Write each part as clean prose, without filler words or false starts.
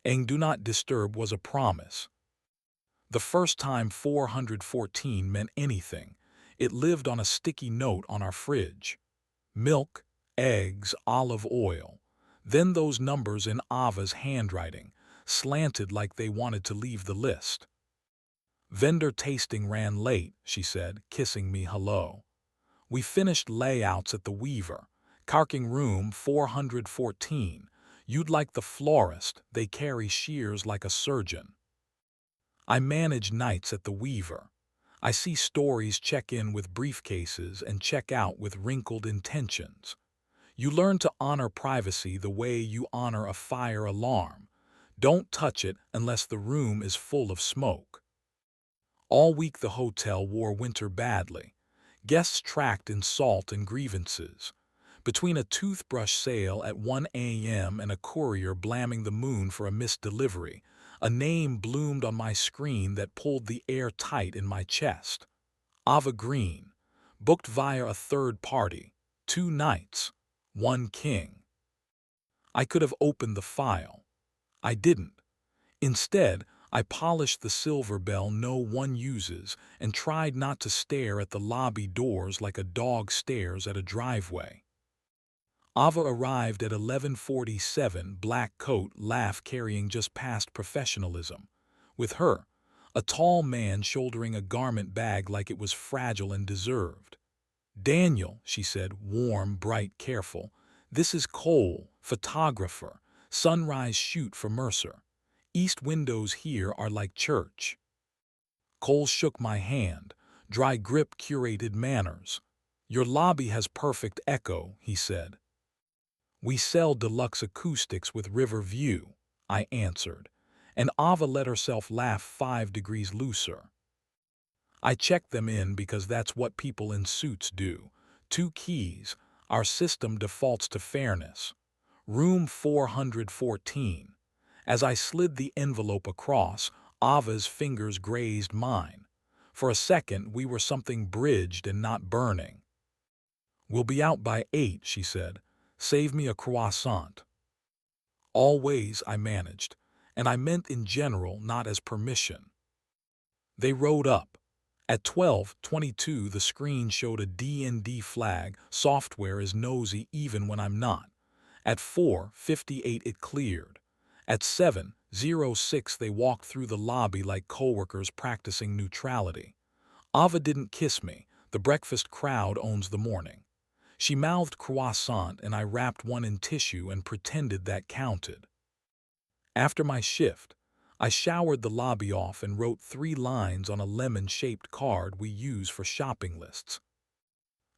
And do not disturb was a promise. The first time 414 meant anything, it lived on a sticky note on our fridge. Milk, eggs, olive oil. Then those numbers in Ava's handwriting, slanted like they wanted to leave the list. Vendor tasting ran late, she said, kissing me hello. We finished layouts at the Weaver, carking room 414. You'd like the florist, they carry shears like a surgeon. I manage nights at the Weaver. I see stories check in with briefcases and check out with wrinkled intentions. You learn to honor privacy the way you honor a fire alarm. Don't touch it unless the room is full of smoke. All week the hotel wore winter badly. Guests tracked in salt and grievances. Between a toothbrush sale at 1 a.m. and a courier blaming the moon for a missed delivery, a name bloomed on my screen that pulled the air tight in my chest. Ava Green, booked via a third party, 2 nights, 1 king. I could have opened the file. I didn't. Instead, I polished the silver bell no one uses and tried not to stare at the lobby doors like a dog stares at a driveway. Ava arrived at 11:47, black coat, laugh carrying just past professionalism. With her, a tall man shouldering a garment bag like it was fragile and deserved. Daniel, she said, warm, bright, careful. This is Cole, photographer, sunrise shoot for Mercer. East windows here are like church. Cole shook my hand, dry grip, curated manners. Your lobby has perfect echo, he said. We sell deluxe acoustics with river view, I answered, and Ava let herself laugh 5 degrees looser. I checked them in because that's what people in suits do. 2 keys, our system defaults to fairness. Room 414. As I slid the envelope across, Ava's fingers grazed mine. For a second, we were something bridged and not burning. We'll be out by 8, she said. Save me a croissant. Always, I managed, and I meant in general, not as permission. They rode up. At 12:22, the screen showed a D&D flag. Software is nosy even when I'm not. At 4:58, it cleared. At 7:06, they walked through the lobby like coworkers practicing neutrality. Ava didn't kiss me. The breakfast crowd owns the morning. She mouthed croissant and I wrapped one in tissue and pretended that counted. After my shift, I showered the lobby off and wrote 3 lines on a lemon-shaped card we use for shopping lists.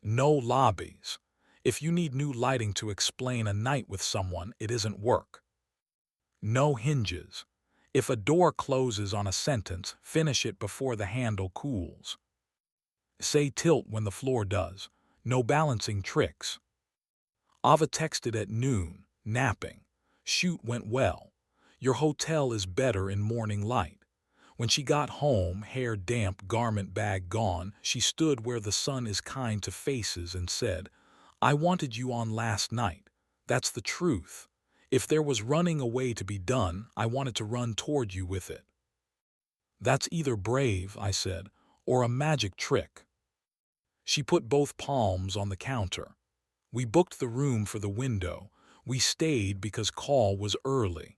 No lobbies. If you need new lighting to explain a night with someone, it isn't work. No hinges. If a door closes on a sentence, finish it before the handle cools. Say tilt when the floor does. No balancing tricks. Ava texted at noon, napping. Shoot went well. Your hotel is better in morning light. When she got home, hair damp, garment bag gone, she stood where the sun is kind to faces and said, I wanted you on last night. That's the truth. If there was running away to be done, I wanted to run toward you with it. That's either brave, I said, or a magic trick. She put both palms on the counter. We booked the room for the window. We stayed because call was early.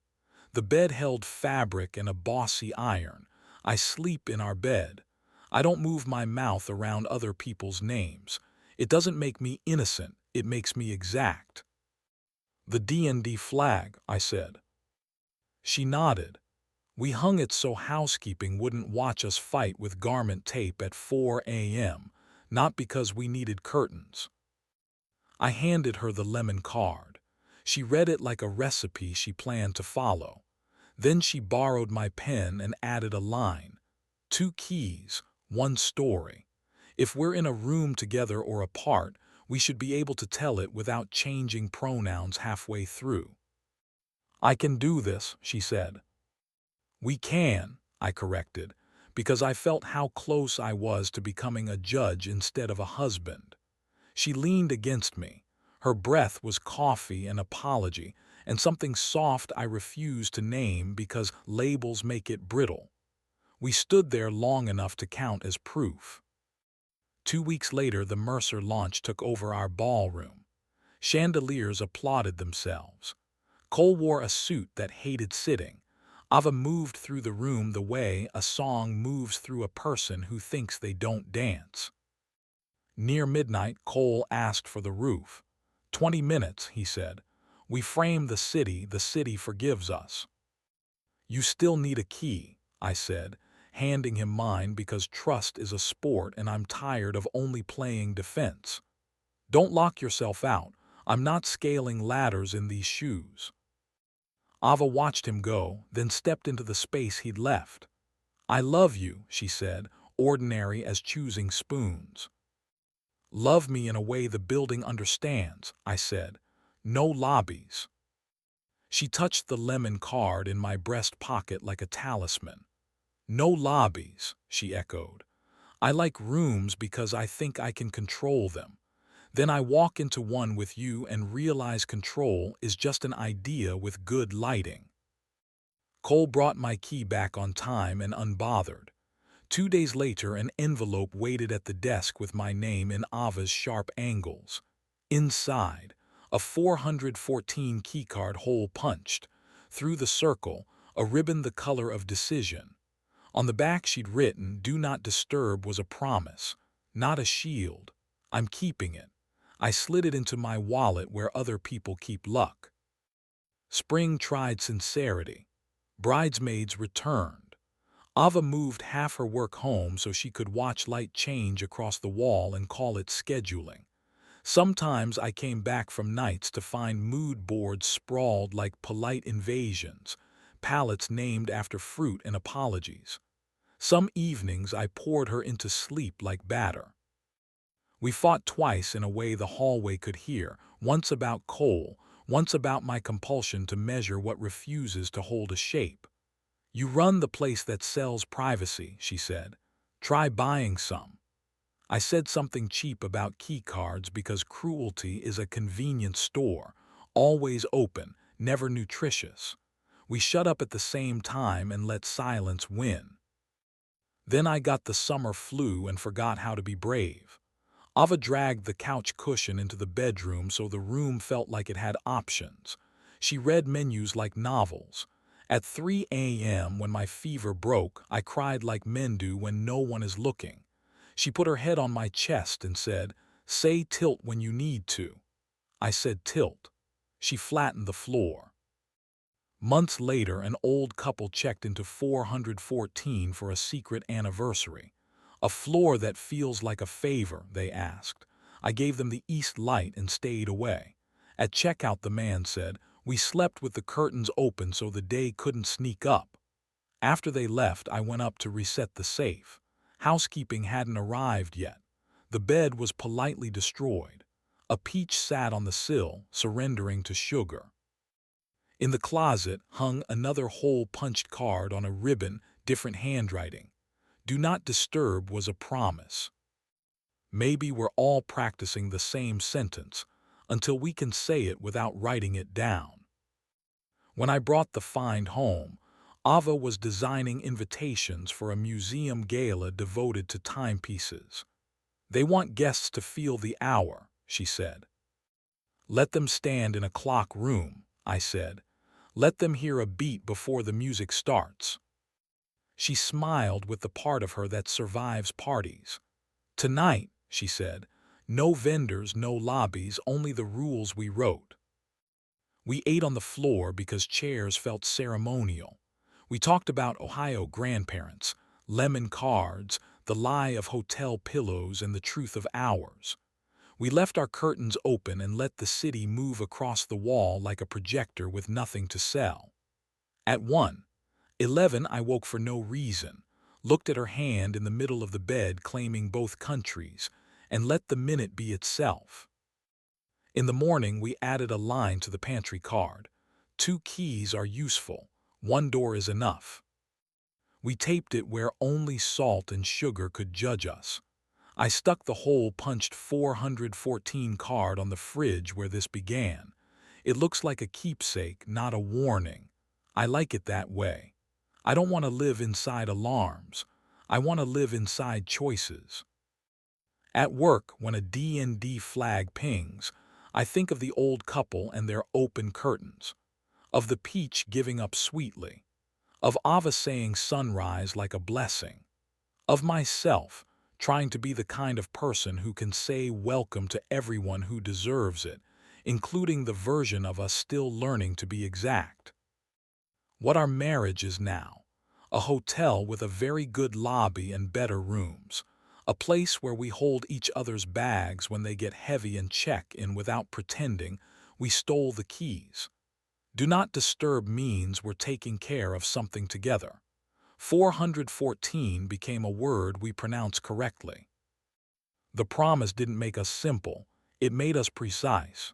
The bed held fabric and a bossy iron. I sleep in our bed. I don't move my mouth around other people's names. It doesn't make me innocent, it makes me exact. The D&D flag, I said. She nodded. We hung it so housekeeping wouldn't watch us fight with garment tape at 4 a.m., not because we needed curtains. I handed her the lemon card. She read it like a recipe she planned to follow. Then she borrowed my pen and added a line. 2 keys, 1 story. If we're in a room together or apart, we should be able to tell it without changing pronouns halfway through. I can do this, she said. We can, I corrected, because I felt how close I was to becoming a judge instead of a husband. She leaned against me. Her breath was coffee and apology, and something soft I refuse to name because labels make it brittle. We stood there long enough to count as proof. 2 weeks later, the Mercer launch took over our ballroom. Chandeliers applauded themselves. Cole wore a suit that hated sitting. Ava moved through the room the way a song moves through a person who thinks they don't dance. Near midnight, Cole asked for the roof. 20 minutes, he said. We frame the city forgives us. You still need a key, I said, handing him mine because trust is a sport and I'm tired of only playing defense. Don't lock yourself out. I'm not scaling ladders in these shoes. Ava watched him go, then stepped into the space he'd left. I love you, she said, ordinary as choosing spoons. Love me in a way the building understands, I said. No lobbies. She touched the lemon card in my breast pocket like a talisman. No lobbies, she echoed. I like rooms because I think I can control them. Then I walk into one with you and realize control is just an idea with good lighting. Cole brought my key back on time and unbothered. 2 days later, an envelope waited at the desk with my name in Ava's sharp angles. Inside, a 414 keycard hole punched. Through the circle, a ribbon the color of decision. On the back she'd written, "Do not disturb" was a promise, not a shield. I'm keeping it. I slid it into my wallet where other people keep luck. Spring tried sincerity. Bridesmaids returned. Ava moved half her work home so she could watch light change across the wall and call it scheduling. Sometimes I came back from nights to find mood boards sprawled like polite invasions, palettes named after fruit and apologies. Some evenings I poured her into sleep like batter. We fought twice in a way the hallway could hear, once about Cole, once about my compulsion to measure what refuses to hold a shape. You run the place that sells privacy, she said. Try buying some. I said something cheap about key cards because cruelty is a convenience store, always open, never nutritious. We shut up at the same time and let silence win. Then I got the summer flu and forgot how to be brave. Ava dragged the couch cushion into the bedroom so the room felt like it had options. She read menus like novels. At 3 a.m., when my fever broke, I cried like men do when no one is looking. She put her head on my chest and said, "Say tilt when you need to." I said tilt. She flattened the floor. Months later, an old couple checked into 414 for a secret anniversary. A floor that feels like a favor, they asked. I gave them the east light and stayed away. At checkout, the man said, "We slept with the curtains open so the day couldn't sneak up." After they left, I went up to reset the safe. Housekeeping hadn't arrived yet. The bed was politely destroyed. A peach sat on the sill, surrendering to sugar. In the closet hung another hole-punched card on a ribbon, different handwriting. "Do not disturb" was a promise. Maybe we're all practicing the same sentence until we can say it without writing it down. When I brought the find home, Ava was designing invitations for a museum gala devoted to timepieces. "They want guests to feel the hour," she said. "Let them stand in a clock room," I said. "Let them hear a beat before the music starts." She smiled with the part of her that survives parties. "Tonight," she said, "no vendors, no lobbies, only the rules we wrote." We ate on the floor because chairs felt ceremonial. We talked about Ohio grandparents, lemon cards, the lie of hotel pillows, and the truth of hours. We left our curtains open and let the city move across the wall like a projector with nothing to sell. At 1:11, I woke for no reason, looked at her hand in the middle of the bed claiming both countries, and let the minute be itself. In the morning, we added a line to the pantry card. 2 keys are useful, 1 door is enough. We taped it where only salt and sugar could judge us. I stuck the hole-punched 414 card on the fridge where this began. It looks like a keepsake, not a warning. I like it that way. I don't want to live inside alarms. I want to live inside choices. At work, when a D&D flag pings, I think of the old couple and their open curtains, of the peach giving up sweetly, of Ava saying sunrise like a blessing, of myself trying to be the kind of person who can say welcome to everyone who deserves it, including the version of us still learning to be exact. What our marriage is now: a hotel with a very good lobby and better rooms, a place where we hold each other's bags when they get heavy and check in without pretending we stole the keys. Do not disturb means we're taking care of something together. 414 became a word we pronounce correctly. The promise didn't make us simple, it made us precise.